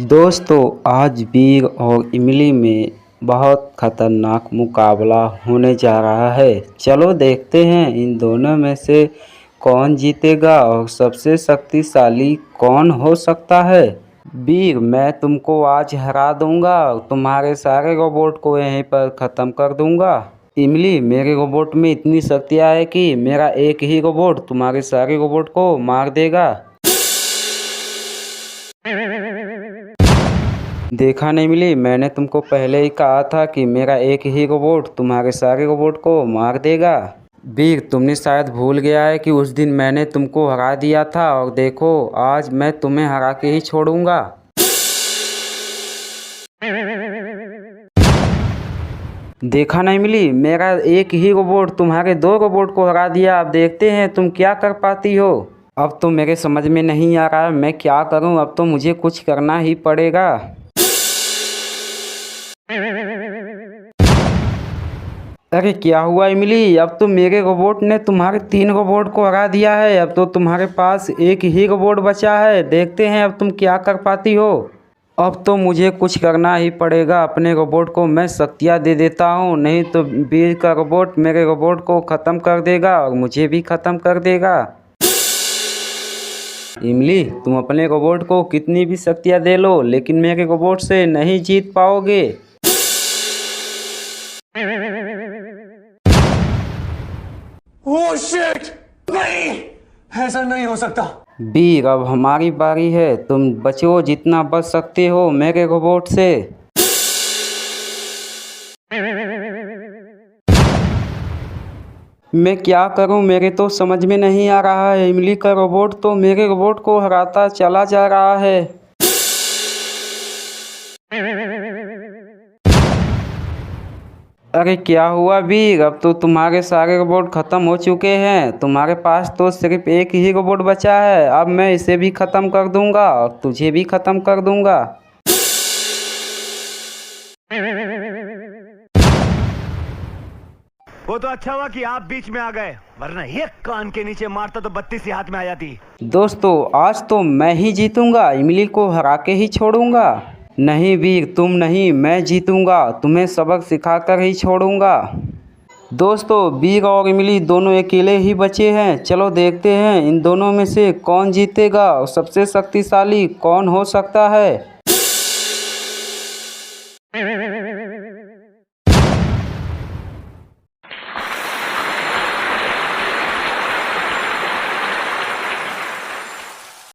दोस्तों, आज वीर और इमली में बहुत खतरनाक मुकाबला होने जा रहा है। चलो देखते हैं इन दोनों में से कौन जीतेगा और सबसे शक्तिशाली कौन हो सकता है। वीर, मैं तुमको आज हरा दूंगा और तुम्हारे सारे रोबोट को यहीं पर ख़त्म कर दूंगा। इमली, मेरे रोबोट में इतनी शक्तियाँ है कि मेरा एक ही रोबोट तुम्हारे सारे रोबोट को मार देगा। देखा नहीं मिली, मैंने तुमको पहले ही कहा था कि मेरा एक ही रोबोट तुम्हारे सारे रोबोट को मार देगा। वीर, तुमने शायद भूल गया है कि उस दिन मैंने तुमको हरा दिया था और देखो आज मैं तुम्हें हरा के ही छोड़ूंगा। देखा नहीं मिली, मेरा एक ही रोबोट तुम्हारे दो रोबोट को हरा दिया। अब देखते हैं तुम क्या कर पाती हो। अब तो मेरे समझ में नहीं आ रहा है मैं क्या करूं, अब तो मुझे कुछ करना ही पड़ेगा। अरे क्या हुआ इमली, अब तो मेरे रोबोट ने तुम्हारे 3 रोबोट को हरा दिया है। अब तो तुम्हारे पास एक ही रोबोट बचा है। देखते हैं अब तुम क्या कर पाती हो। अब तो मुझे कुछ करना ही पड़ेगा। अपने रोबोट को मैं शक्तियाँ दे देता हूँ, नहीं तो वीर का रोबोट मेरे रोबोट को ख़त्म कर देगा और मुझे भी ख़त्म कर देगा। इमली, तुम अपने रोबोट को कितनी भी शक्तियाँ दे लो लेकिन मेरे रोबोट से नहीं जीत पाओगे। Oh shit! नहीं, ऐसा नहीं हो सकता। वीर, अब हमारी बारी है। तुम बचो जितना बच सकते हो मेरे रोबोट से। मैं क्या करूं, मेरे तो समझ में नहीं आ रहा है। इमली का रोबोट तो मेरे रोबोट को हराता चला जा रहा है। अरे क्या हुआ वीर, अब तो तुम्हारे सारे रोबोट ख़त्म हो चुके हैं। तुम्हारे पास तो सिर्फ एक ही रोबोट बचा है। अब मैं इसे भी ख़त्म कर दूंगा और तुझे भी ख़त्म कर दूंगा। वो तो अच्छा हुआ कि आप बीच में आ गए, वरना एक कान के नीचे मारता तो 32 ही हाथ में आ जाती। दोस्तों, आज तो मैं ही जीतूंगा, इमली को हरा के ही छोड़ूंगा। नहीं वीर, तुम नहीं, मैं जीतूंगा। तुम्हें सबक सिखाकर ही छोड़ूंगा। दोस्तों, वीर और इमली दोनों अकेले ही बचे हैं। चलो देखते हैं इन दोनों में से कौन जीतेगा और सबसे शक्तिशाली कौन हो सकता है।